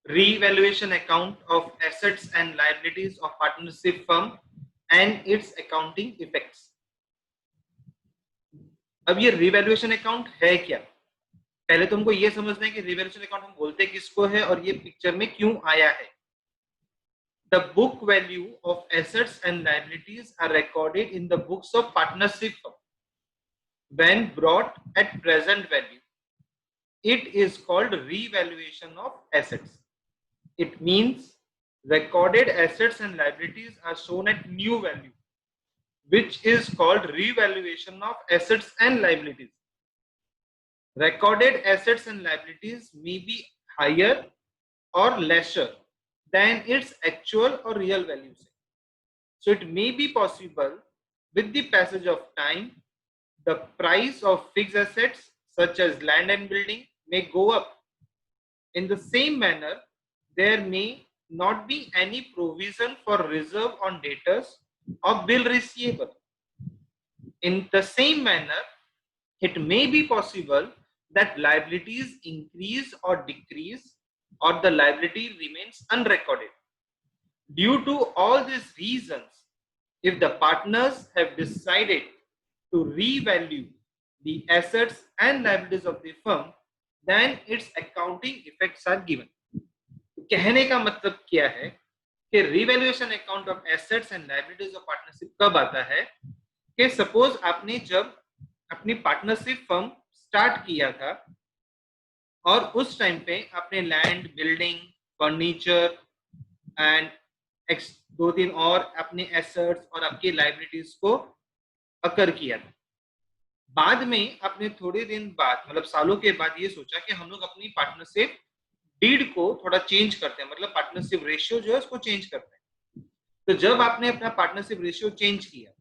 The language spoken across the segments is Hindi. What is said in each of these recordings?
Revaluation account of assets and liabilities of partnership firm and its accounting effects. अब ये रिवैल्यूएशन अकाउंट है क्या? पहले तुमको ये समझना है कि रिवैल्यूएशन अकाउंट हम बोलते किसको है और ये पिक्चर में क्यों आया है. The book value of assets and liabilities are recorded in the books of partnership firm. When brought at present value, it is called revaluation of assets. It means recorded assets and liabilities are shown at new value, which is called revaluation of assets and liabilities. Recorded assets and liabilities may be higher or lesser than its actual or real value. So it may be possible with the passage of time, the price of fixed assets such as land and building may go up. In the same manner, there may not be any provision for reserve on debtors or bill receivable. In the same manner, it may be possible that liabilities increase or decrease, or the liability remains unrecorded. Due to all these reasons, if the partners have decided to revalue the assets and liabilities of the firm, then its accounting effects are given. कहने का मतलब क्या है कि revaluation account of assets and liabilities of partnership कब आता है कि सपोज आपने जब अपनी पार्टनरशिप फर्म स्टार्ट किया था और उस टाइम पे आपने लैंड, बिल्डिंग, फर्नीचर एंड दो तीन और अपने एसेट्स और आपकी लायबिलिटीज को अकर किया था. बाद में आपने थोड़े दिन बाद मतलब सालों के बाद ये सोचा कि हम लोग अपनी पार्टनरशिप डीड को थोड़ा चेंज करते हैं, मतलब पार्टनरशिप रेशियो जो है उसको चेंज करते हैं. तो जब आपने अपना पार्टनरशिप रेशियो चेंज किया,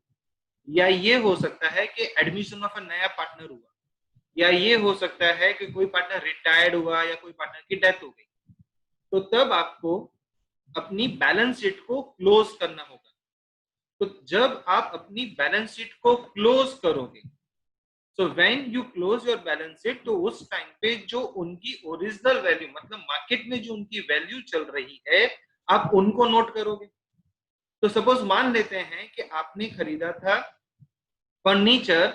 या ये हो सकता है कि एडमिशन ऑफ अ नया पार्टनर हुआ, या ये हो सकता है कि कोई पार्टनर रिटायर्ड हुआ या कोई पार्टनर की डेथ हो गई, तो तब आपको अपनी बैलेंस शीट को क्लोज करना होगा. तो जब आप अपनी बैलेंस शीट को क्लोज करोगे, so when you close your balance sheet, तो उस टाइम पे जो उनकी ओरिजिनल वैल्यू मतलब मार्केट में जो उनकी वैल्यू चल रही है आप उनको नोट करोगे. तो सपोज मान लेते हैं कि आपने खरीदा था फर्नीचर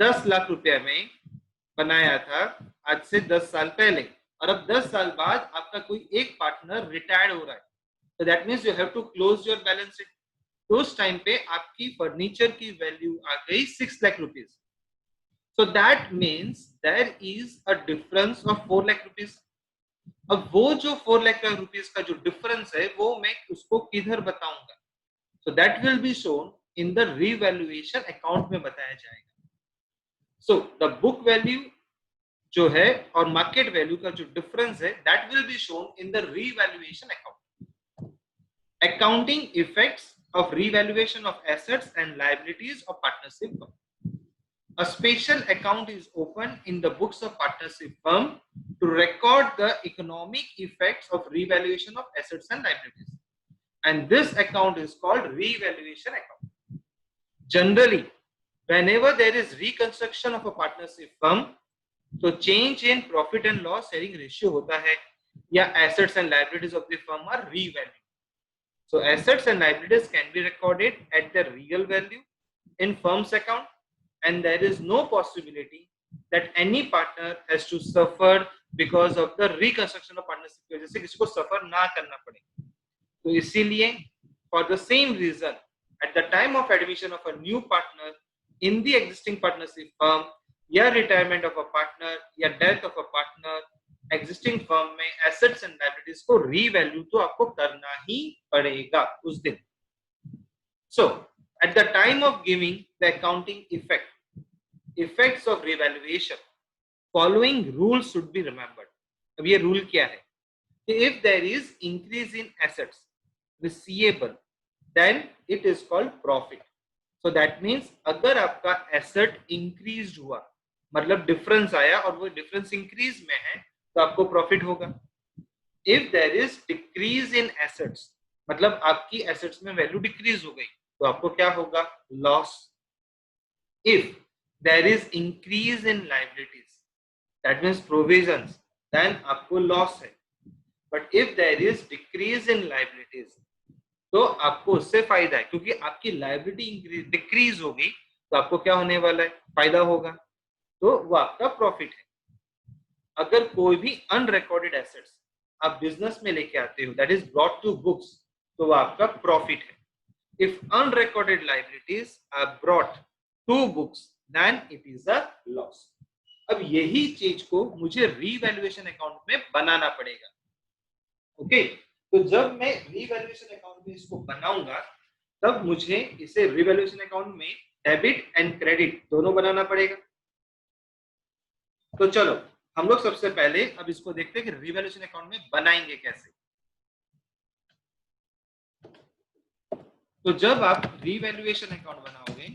10 लाख रुपए में बनाया था आज से 10 साल पहले, और अब 10 साल बाद आपका कोई एक पार्टनर रिटायर्ड हो रहा है, तो that means you have to close your balance sheet. तो उस टाइम पे आपकी फर्नीचर की वैल्यू आ गई 6 lakh rupees. So that means there is a difference of 4 lakh rupees. अब वो जो 4 लाख रुपीज का जो डिफरेंस है वो मैं उसको किधर बताऊंगा? So that will be shown in the revaluation account में बताया जाएगा. सो द बुक वैल्यू जो है और मार्केट वैल्यू का जो डिफरेंस है that will be shown in the revaluation account. Accounting effects of revaluation of assets and liabilities of partnership firm. A special account is opened in the books of partnership firm to record the economic effects of revaluation of assets and liabilities, and this account is called revaluation account. Generally, whenever there is reconstruction of a partnership firm, तो change in profit and loss sharing ratio होता है या assets and liabilities of the firm are revalued. So assets and liabilities can be recorded at their real value in firm's account, and there is no possibility that any partner has to suffer because of the reconstruction of partnership की वजह से किसी को सफर ना करना पड़े. तो इसीलिए for the same reason at the time of admission of a new partner in the existing partnership firm या retirement of a partner या death of a partner, existing firm में एसेट्स एंड लायबिलिटीज को रीवैल्यू तो आपको करना ही पड़ेगा उस दिन. So at the time of giving the accounting effects of revaluation, following rule should be remembered. अब ये रूल क्या है कि if there is increase in assets receivable then it is called profit. So that means अगर आपका एसेट इंक्रीज हुआ मतलब डिफरेंस आया और वो डिफरेंस इंक्रीज में है तो आपको प्रॉफिट होगा. If there is decrease in assets मतलब आपकी एसेट्स में वैल्यू डिक्रीज हो गई तो आपको क्या होगा? Loss. If there is increase in liabilities that means provisions, then आपको लॉस है. But if there is decrease in liabilities तो आपको उससे फायदा है, क्योंकि आपकी लाइबिलिटी डिक्रीज होगी तो आपको क्या होने वाला है, फायदा होगा, तो वो आपका प्रॉफिट है। अगर कोई भी अनरिकॉर्डेड एसेट्स आप बिजनेस में लेके आते हो that is brought to books, तो वो आपका प्रॉफिट है। If unrecorded liabilities are brought to books then it is a loss. अब यही चीज को मुझे रीवैल्यूएशन अकाउंट में बनाना पड़ेगा। ओके, तो जब मैं रीवैल्यूएशन अकाउंट में इसको बनाऊंगा तब मुझे इसे रीवैल्यूएशन अकाउंट में डेबिट एंड क्रेडिट दोनों बनाना पड़ेगा। तो चलो हम लोग सबसे पहले अब इसको देखते हैं कि रीवैल्यूएशन अकाउंट में बनाएंगे कैसे। तो जब आप रीवैल्यूएशन अकाउंट बनाओगे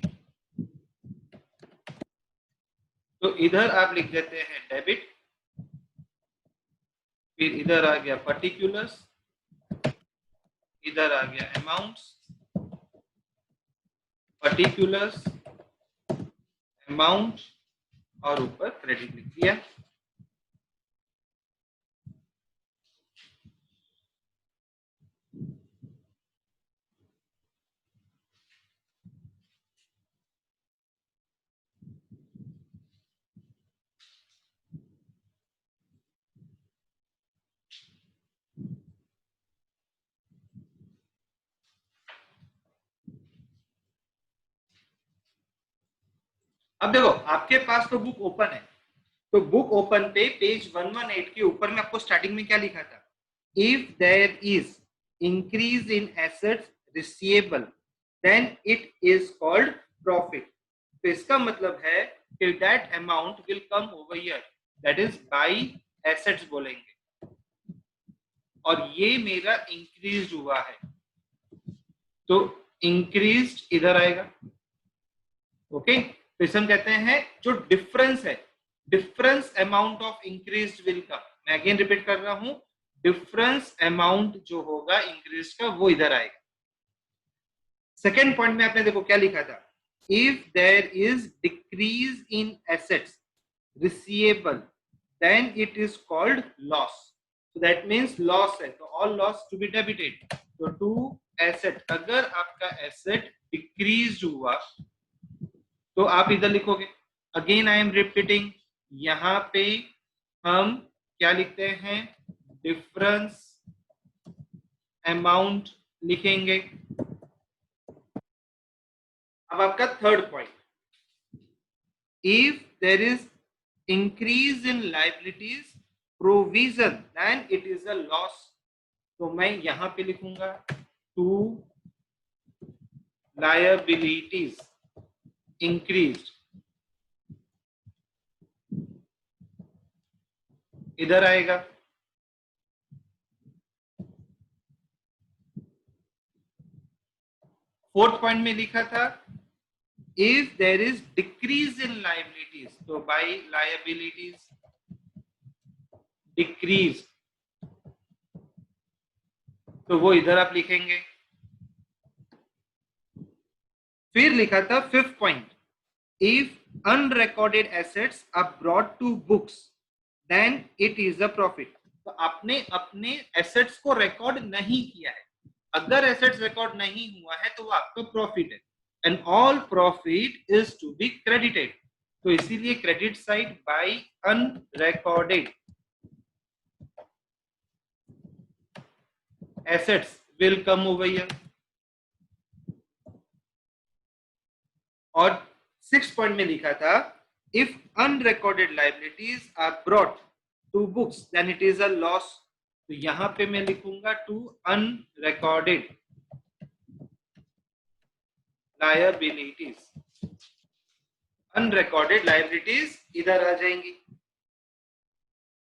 तो इधर आप लिख देते हैं डेबिट, फिर इधर आ गया पर्टिकुलर्स, इधर आ गया अमाउंट्स, पर्टिकुलर्स, अमाउंट और ऊपर क्रेडिट लिख दिया। अब देखो आपके पास तो बुक ओपन है, तो बुक ओपन पे पेज 118 के ऊपर में आपको स्टार्टिंग में क्या लिखा था, if there is increase in assets receivable then it is called profit. तो इसका मतलब है कि that amount will come over here, that is by assets बोलेंगे, और ये मेरा इंक्रीज हुआ है तो इंक्रीज इधर आएगा। ओके, तो इसे हम कहते हैं जो डिफरेंस है, difference amount of increase will come. मैं अगेन रिपीट कर रहा हूं, डिफरेंस अमाउंट जो होगा इंक्रीज का वो इधर आएगा। सेकेंड पॉइंट में आपने देखो क्या लिखा था, if there is decrease in assets receivable then it is called loss. So that means loss है तो all loss to be debited. तो टू एसेट, अगर आपका एसेट डिक्रीज हुआ तो आप इधर लिखोगे, अगेन आई एम रिपीटिंग, यहां पे हम क्या लिखते हैं, डिफरेंस अमाउंट लिखेंगे। अब आपका third point, if there is increase in liabilities provision then it is a loss. तो मैं यहां पे लिखूंगा टू लायबिलिटीज इंक्रीज, इधर आएगा। फोर्थ पॉइंट में लिखा था if there is decrease in liabilities, तो by liabilities decrease, तो वो इधर आप लिखेंगे। फिर लिखा था fifth point, if unrecorded assets are brought to books then it is a profit। तो आपने अपने एसेट्स को रिकॉर्ड नहीं किया है, अगर एसेट्स रिकॉर्ड नहीं हुआ है तो वो आपका प्रॉफिट है, and all profit is to be credited. तो इसीलिए credit side by unrecorded assets will come over here. और सिक्स पॉइंट में लिखा था if unrecorded liabilities are brought to books then it is a loss. तो यहां पे मैं लिखूंगा to unrecorded liabilities, unrecorded liabilities इधर आ जाएंगी।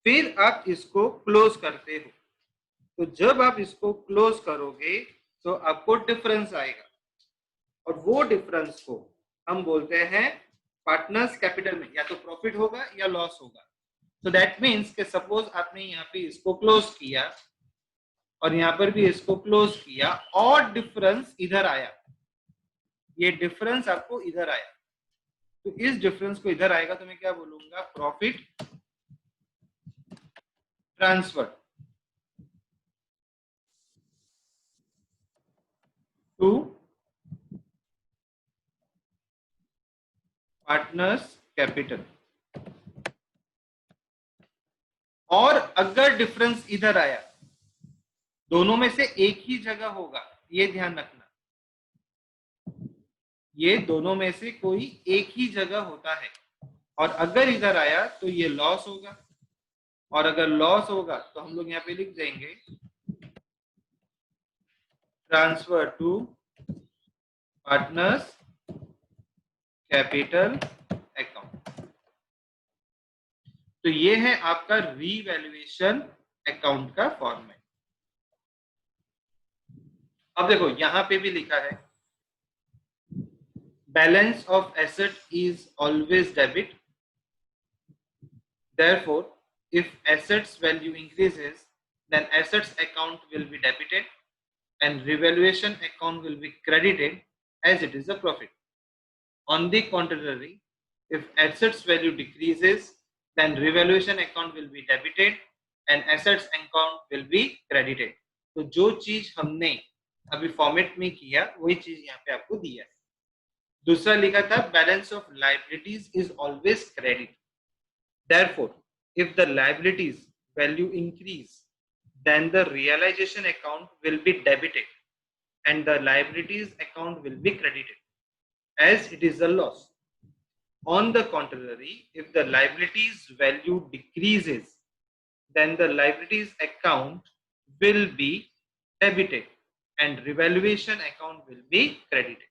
फिर आप इसको क्लोज करते हो, तो जब आप इसको क्लोज करोगे तो आपको डिफरेंस आएगा, और वो डिफरेंस को हम बोलते हैं पार्टनर्स कैपिटल में या तो प्रॉफिट होगा या लॉस होगा। तो दैट मीन्स कि सपोज आपने यहाँ पे इसको क्लोज किया और यहाँ पर भी इसको क्लोज किया और डिफरेंस इधर आया, ये डिफरेंस आपको इधर आया, तो इस डिफरेंस को इधर आएगा तो मैं क्या बोलूंगा, profit transfer. To partners capital. और अगर डिफरेंस इधर आया, दोनों में से एक ही जगह होगा, ये ध्यान रखना, ये दोनों में से कोई एक ही जगह होता है, और अगर इधर आया तो ये लॉस होगा, और अगर लॉस होगा तो हम लोग यहाँ पे लिख देंगे transfer to partners capital account. तो ये है आपका रीवैल्यूएशन अकाउंट का फॉर्मेट। अब देखो यहां पे भी लिखा है balance of asset is always debit, therefore if assets value increases then assets account will be debited and revaluation account will be credited as it is a profit. On the contrary, if assets value decreases then revaluation account will be debited and assets account will be credited. तो जो चीज हमने अभी फॉर्मेट में किया वही चीज यहाँ पे आपको दिया है। दूसरा लिखा था balance of liabilities is always credit, therefore if the liabilities value increase then the realization account will be debited and the liabilities account will be credited as it is a loss. On the contrary, if the liabilities value decreases then the liabilities account will be debited and revaluation account will be credited.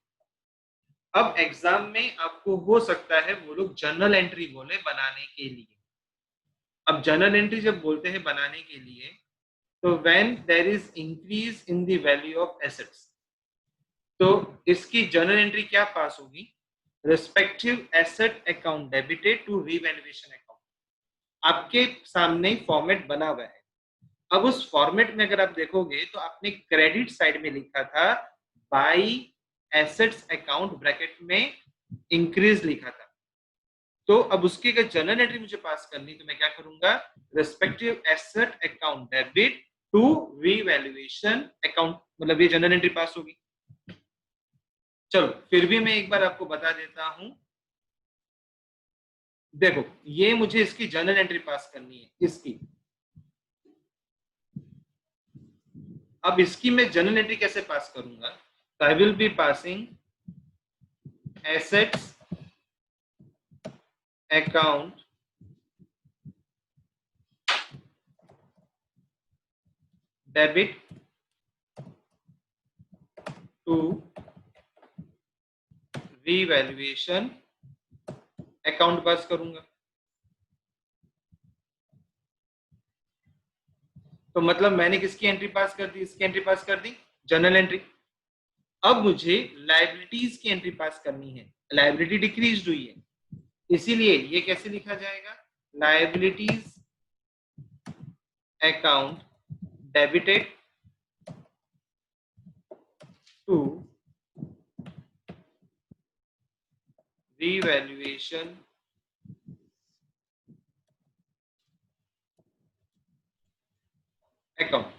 अब एग्जाम में आपको हो सकता है वो लोग जर्नल एंट्री बोले बनाने के लिए। अब जर्नल एंट्री जब बोलते हैं बनाने के लिए, तो when there is increase in the value of assets, तो इसकी जर्नल एंट्री क्या पास होगी, respective asset account debited to revaluation account. आपके सामने फॉर्मेट बना हुआ है। अब उस फॉर्मेट में अगर आप देखोगे तो आपने क्रेडिट साइड में लिखा था बाई एसेट्स अकाउंट ब्रैकेट में इंक्रीज लिखा था। तो अब उसकी अगर जर्नल एंट्री मुझे पास करनी तो मैं क्या करूंगा, respective asset account debit to revaluation account, मतलब ये जर्नल एंट्री पास होगी। चलो फिर भी मैं एक बार आपको बता देता हूं, देखो ये मुझे इसकी जर्नल एंट्री पास करनी है इसकी। अब इसकी मैं जर्नल एंट्री कैसे पास करूंगा, तो I will be passing assets account debit to revaluation account pass करूंगा। तो मतलब मैंने किसकी एंट्री पास कर दी, इसकी एंट्री पास कर दी, जर्नल एंट्री। अब मुझे लायबिलिटीज की एंट्री पास करनी है, लायबिलिटी डिक्रीज हुई है, इसीलिए ये कैसे लिखा जाएगा, liabilities account debited to revaluation account.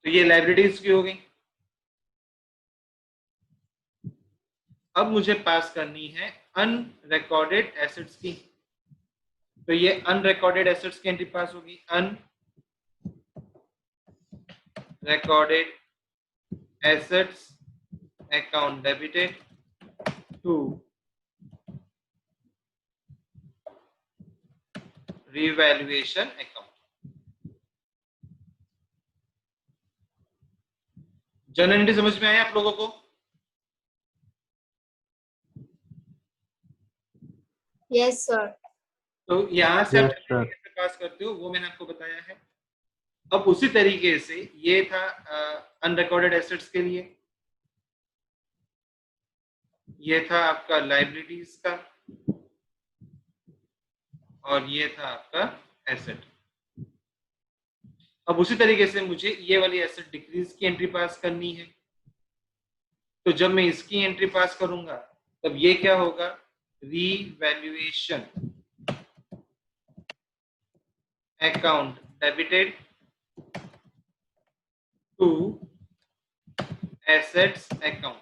तो ये लायबिलिटीज की हो गई। अब मुझे पास करनी है अनरिकॉर्डेड एसेट्स की, तो ये अनरिकॉर्डेड एसेट्स की एंट्री पास होगी, unrecorded assets account debited to revaluation account. Journal entry समझ में आया आप लोगों को? Yes sir. तो यहां से आप कैसे पास करते हो वो मैंने आपको बताया है। अब उसी तरीके से ये था अनरिकॉर्डेड एसेट्स के लिए, ये था आपका लायबिलिटीज का, और ये था आपका एसेट। अब उसी तरीके से मुझे ये वाली एसेट डिक्रीज की एंट्री पास करनी है। तो जब मैं इसकी एंट्री पास करूंगा तब ये क्या होगा, revaluation account debited to assets account.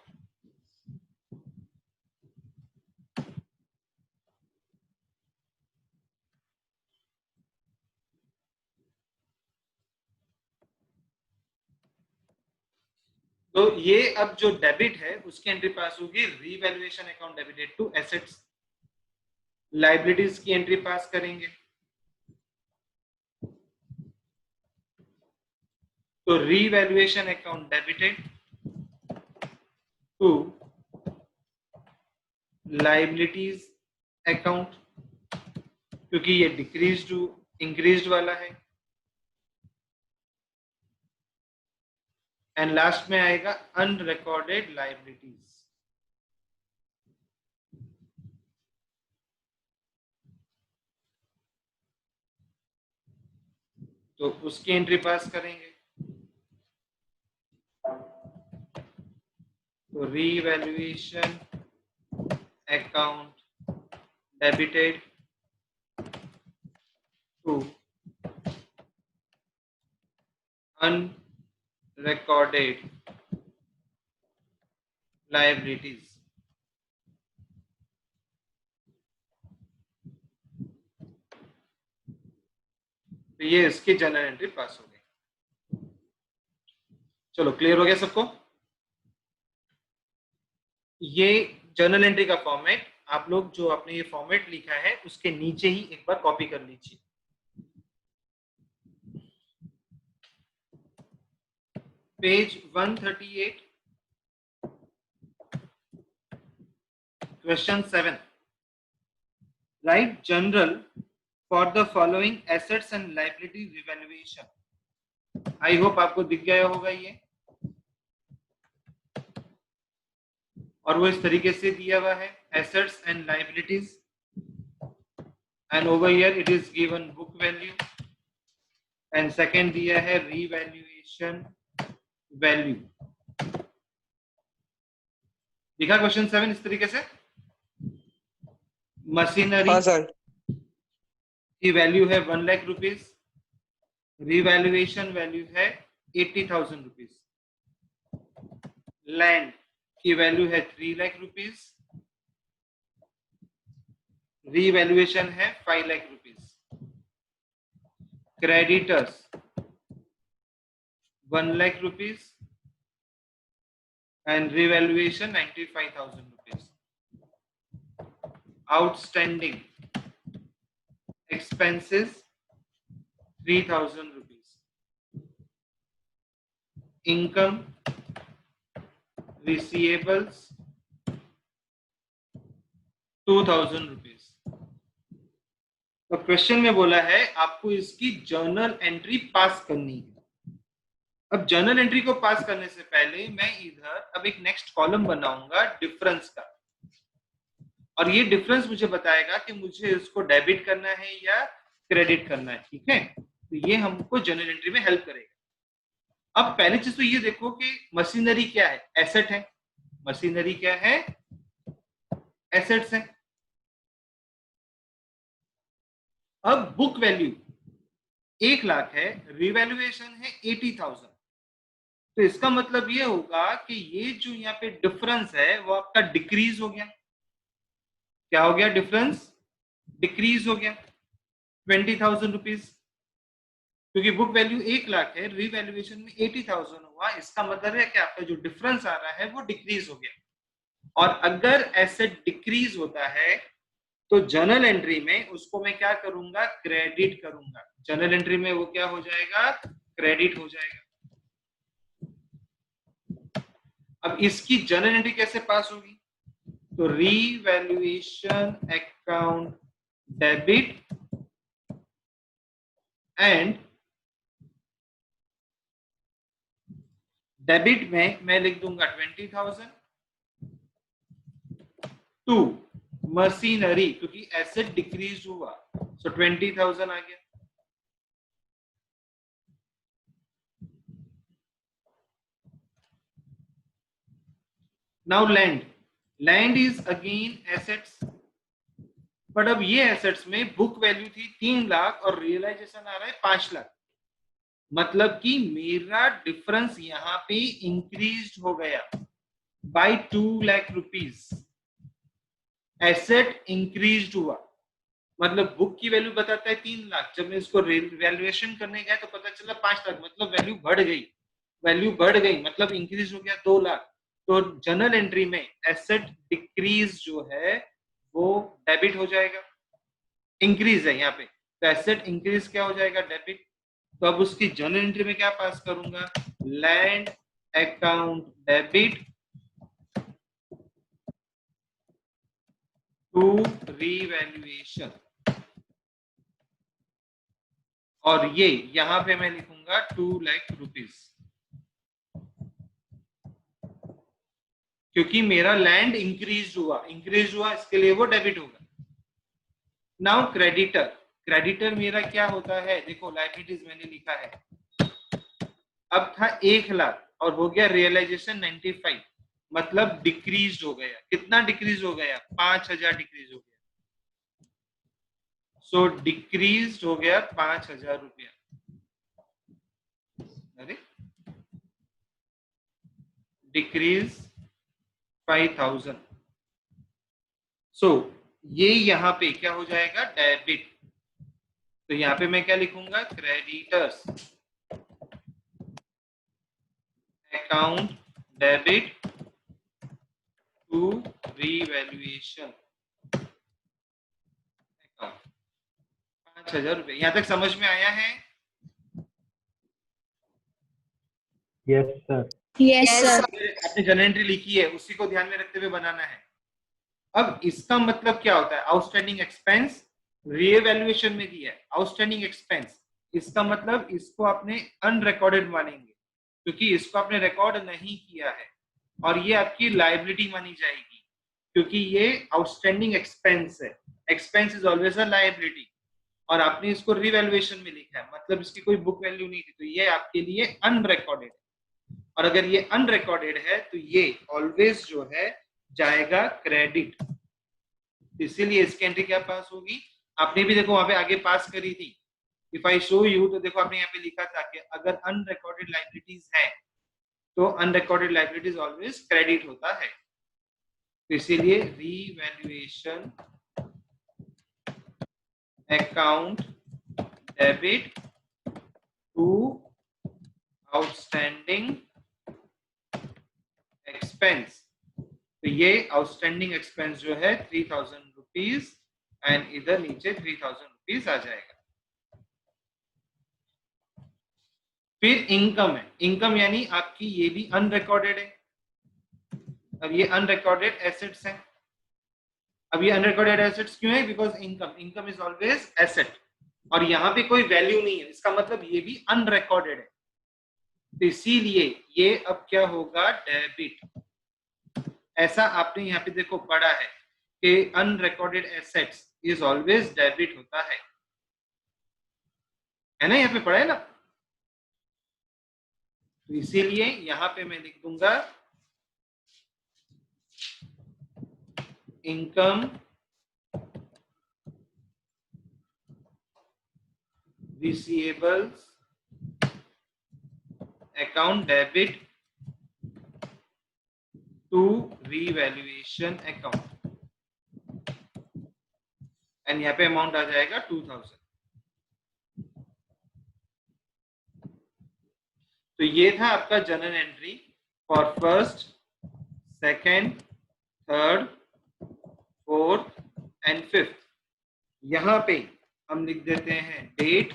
तो ये अब जो डेबिट है उसकी एंट्री पास होगी, revaluation account debited to assets. Liabilities की एंट्री पास करेंगे, तो revaluation account debited to liabilities account, क्योंकि ये डिक्रीज टू इंक्रीज वाला है। एंड लास्ट में आएगा अनरिकॉर्डेड लाइबिलिटीज, तो उसकी एंट्री पास करेंगे। तो revaluation account debited to unrecorded liabilities. तो ये इसकी जनरल एंट्री पास हो गई। चलो क्लियर हो गया सबको? ये जर्नल एंट्री का फॉर्मेट आप लोग जो आपने ये फॉर्मेट लिखा है उसके नीचे ही एक बार कॉपी कर लीजिए। Page 138, question 7, right general for the following assets and liability revaluation. I hope आपको दिख गया होगा ये, और वो इस तरीके से दिया हुआ है, assets and liabilities, and over here it is given book value, and second दिया है रीवैल्यूएशन वैल्यू। दिखा क्वेश्चन 7 इस तरीके से? मशीनरी हाँ सर। की वैल्यू है 1 लाख रुपीज, रिवैल्यूएशन वैल्यू है 80,000 रुपीज। लैंड की वैल्यू है 3 लाख रुपीज, रीवैल्यूएशन है 5 lakh rupees. Creditors 1 lakh rupees and revaluation 95,000 rupees. Outstanding expenses 3,000 rupees. Income, receivables 2,000 rupees. तो क्वेश्चन में बोला है आपको इसकी जर्नल एंट्री पास करनी है। अब जर्नल एंट्री को पास करने से पहले मैं इधर अब एक नेक्स्ट कॉलम बनाऊंगा डिफरेंस का, और ये डिफरेंस मुझे बताएगा कि मुझे इसको डेबिट करना है या क्रेडिट करना है। ठीक है, तो ये हमको जर्नल एंट्री में हेल्प करेगा। अब पहली चीज तो ये देखो कि मशीनरी क्या है, एसेट है। मशीनरी क्या है, एसेट्स है। अब बुक वैल्यू 1 लाख है, रिवैल्यूएशन है 80,000, तो इसका मतलब ये होगा कि ये जो यहाँ पे डिफरेंस है वो आपका डिक्रीज हो गया। क्या हो गया? डिफरेंस डिक्रीज हो गया 20,000 रुपीज, क्योंकि बुक वैल्यू 1 लाख है, रीवैल्यूएशन में 80,000 हुआ। इसका मतलब है कि आपका जो डिफरेंस आ रहा है वो डिक्रीज हो गया। और अगर एसेट डिक्रीज होता है तो जर्नल एंट्री में उसको मैं क्या करूंगा? क्रेडिट करूंगा। जर्नल एंट्री में वो क्या हो जाएगा? क्रेडिट हो जाएगा। अब इसकी जर्नल एंट्री कैसे पास होगी? तो revaluation account debit and debit में मैं लिख दूंगा 20,000 टू मशीनरी, क्योंकि एसेट डिक्रीज हुआ, सो 20,000 आ गया। Now land, land is again assets, but अब ये एसेट्स में बुक वैल्यू थी 3 लाख और रियलाइजेशन आ रहा है 5 लाख, मतलब कि मेरा डिफरेंस यहाँ पे इंक्रीज हो गया by 2 lakh rupees. Asset increase हुआ, मतलब बुक की वैल्यू बताता है 3 लाख, जब मैं इसको वैल्यूएशन करने गया तो पता चला 5 लाख, मतलब वैल्यू बढ़ गई। वैल्यू बढ़ गई मतलब इंक्रीज हो गया 2 लाख। तो जर्नल एंट्री में एसेट डिक्रीज जो है वो डेबिट हो जाएगा, इंक्रीज है यहाँ पे, तो एसेट इंक्रीज क्या हो जाएगा, डेबिट। तो अब उसकी जर्नल एंट्री में क्या पास करूंगा, land account debit to revaluation, और ये यहां पे मैं लिखूंगा 2 लाख रुपीज, क्योंकि मेरा लैंड इंक्रीज हुआ इसके लिए वो डेबिट होगा। नाउ क्रेडिटर, क्रेडिटर मेरा क्या होता है, देखो लायबिलिटीज मैंने लिखा है, अब था 1 लाख और हो गया रियलाइजेशन 95, मतलब डिक्रीज हो गया, कितना डिक्रीज हो गया, 5000 डिक्रीज हो गया। सो डिक्रीज हो गया 5000 रुपया, अरे डिक्रीज 5000। सो ये यहाँ पे क्या हो जाएगा, डेबिट। तो यहाँ पे मैं क्या लिखूंगा, creditors account debit to revaluation account, 5000 रुपये। यहाँ तक समझ में आया है? Yes sir. Yes, sir. आपने जर्नल एंट्री लिखी है उसी को ध्यान में रखते हुए बनाना है। अब इसका मतलब क्या होता है, आउटस्टैंडिंग एक्सपेंस रीएवैल्यूएशन में दिया है आउटस्टैंडिंग एक्सपेंस, इसका मतलब इसको आपने अनरिकॉर्डेड मानेंगे क्योंकि इसको आपने रिकॉर्ड नहीं किया है, और ये आपकी लायबिलिटी मानी जाएगी क्योंकि ये आउटस्टैंडिंग एक्सपेंस है। Expense is always a liability, और आपने इसको रिवैल्यूएशन में लिखा है, मतलब इसकी कोई बुक वैल्यू नहीं थी, तो ये आपके लिए अनरिकॉर्डेड है। और अगर ये अनरिकॉर्डेड है तो ये ऑलवेज जो है जाएगा क्रेडिट, इसीलिए इसकी एंट्री क्या पास होगी, आपने भी देखो वहां पे आगे पास करी थी। इफ आई शो यू, तो देखो आपने यहाँ पे लिखा था कि अगर अनरिकॉर्डेड लाइबिलिटीज है तो अनरिकॉर्डेड लाइबिलिटीज ऑलवेज क्रेडिट होता है, तो इसीलिए revaluation account debit to outstanding expense, तो ये आउटस्टैंडिंग एक्सपेंस जो है 3000 रुपीज, एंड इधर नीचे 3000 रुपीज आ जाएगा। फिर इनकम है, इनकम यानी आपकी ये भी अनरिकॉर्डेड है, अब ये अनरिकॉर्डेड एसेट्स हैं। अब ये अनरिकॉर्डेड एसेट्स क्यों है, because income is always asset, और यहाँ पे कोई वैल्यू नहीं है, इसका मतलब ये भी अनरिकॉर्डेड है, तो इसीलिए ये अब क्या होगा, डेबिट। ऐसा आपने यहाँ पे देखो पढ़ा है कि unrecorded assets is always debit होता है ना, यहाँ पे पढ़ा है ना। तो इसीलिए यहाँ पे मैं लिख दूंगा income receivables account debit to revaluation account, and यहाँ पे अमाउंट आ जाएगा 2000। तो ये था आपका journal entry for first, second, third, fourth and fifth. यहाँ पे हम लिख देते हैं डेट,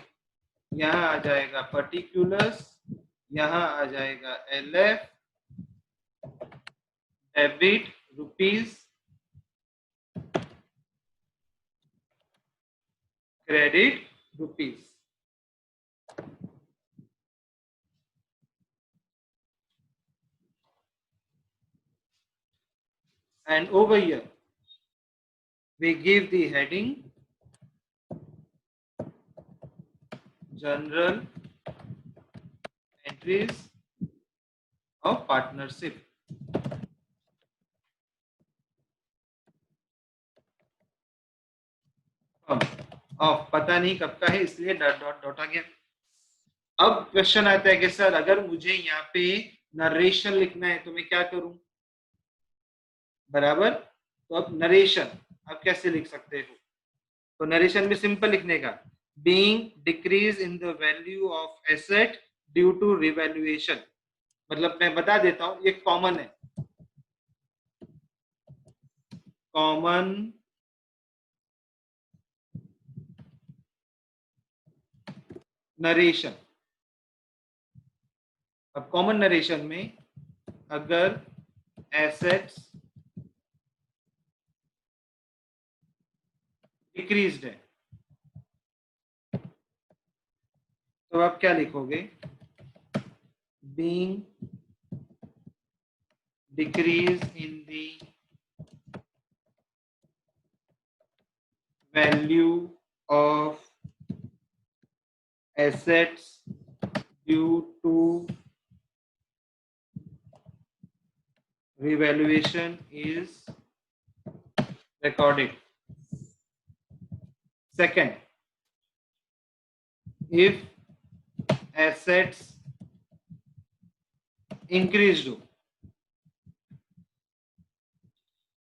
यहाँ आ जाएगा पर्टिकुलर्स, यहाँ आ जाएगा LF, debit rupees, credit rupees. And over here we give the heading general entries of partnership. Of पता नहीं कब का है इसलिए डॉट डॉट डॉट आ गया। अब क्वेश्चन आता है कि सर अगर मुझे यहाँ पे नरेशन लिखना है तो मैं क्या करूं, बराबर। तो अब नरेशन आप कैसे लिख सकते हो, तो नरेशन में सिंपल लिखने का, being decrease in the value of asset due to revaluation. मतलब मैं बता देता हूं, ये कॉमन है, कॉमन नरेशन। अब कॉमन नरेशन में अगर एसेट्स डिक्रीज्ड है तो आप क्या लिखोगे, being decrease in the value of assets due to revaluation is recorded. Second, if assets increased हो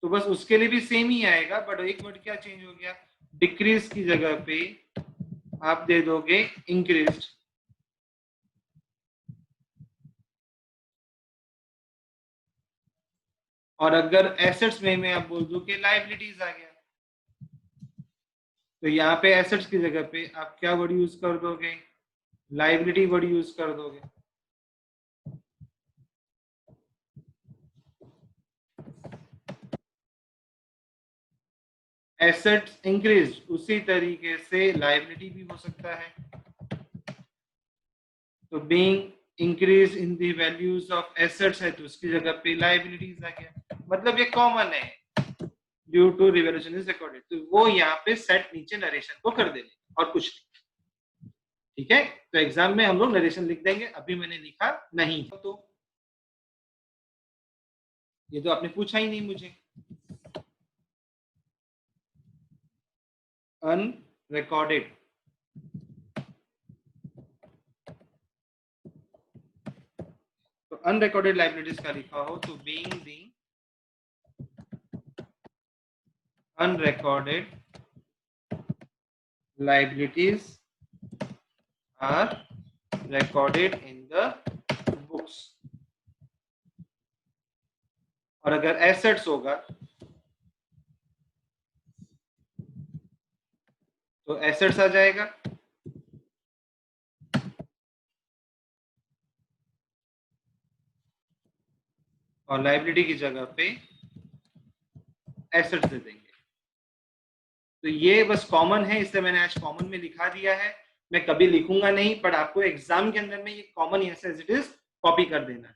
तो बस उसके लिए भी सेम ही आएगा, बट एक वर्ड क्या चेंज हो गया, डिक्रीज की जगह पे आप दे दोगे इंक्रीज। और अगर एसेट्स में आप बोल दो कि लायबिलिटीज आ गया, तो यहाँ पे एसेट्स की जगह पे आप क्या वर्ड यूज कर दोगे, लायबिलिटी वर्ड यूज कर दोगे। एसेट्स इंक्रीज, उसी तरीके से लायबिलिटी भी हो सकता है। तो being increase in the values of assets है तो उसकी जगह पे लायबिलिटीज आ गया, मतलब ये कॉमन है, due to revaluation is recorded. तो वो यहाँ पे सेट नीचे नरेशन को कर देंगे और कुछ नहीं, ठीक है। तो एग्जाम में हम लोग नरेशन लिख देंगे, अभी मैंने लिखा नहीं, तो ये तो आपने पूछा ही नहीं मुझे। अनरिकॉर्डेड, तो अनरिकॉर्डेड लायबिलिटीज का लिखा हो तो being the unrecorded liabilities are recorded in the books। और अगर एसेट्स होगा तो एसेट्स आ जाएगा, और लायबिलिटी की जगह पे एसेट्स दे देंगे। तो ये बस कॉमन है, इसलिए मैंने आज कॉमन में लिखा दिया है। मैं कभी लिखूंगा नहीं, पर आपको एग्जाम के अंदर में ये कॉमन ऐसे एज इट इज कॉपी कर देना है।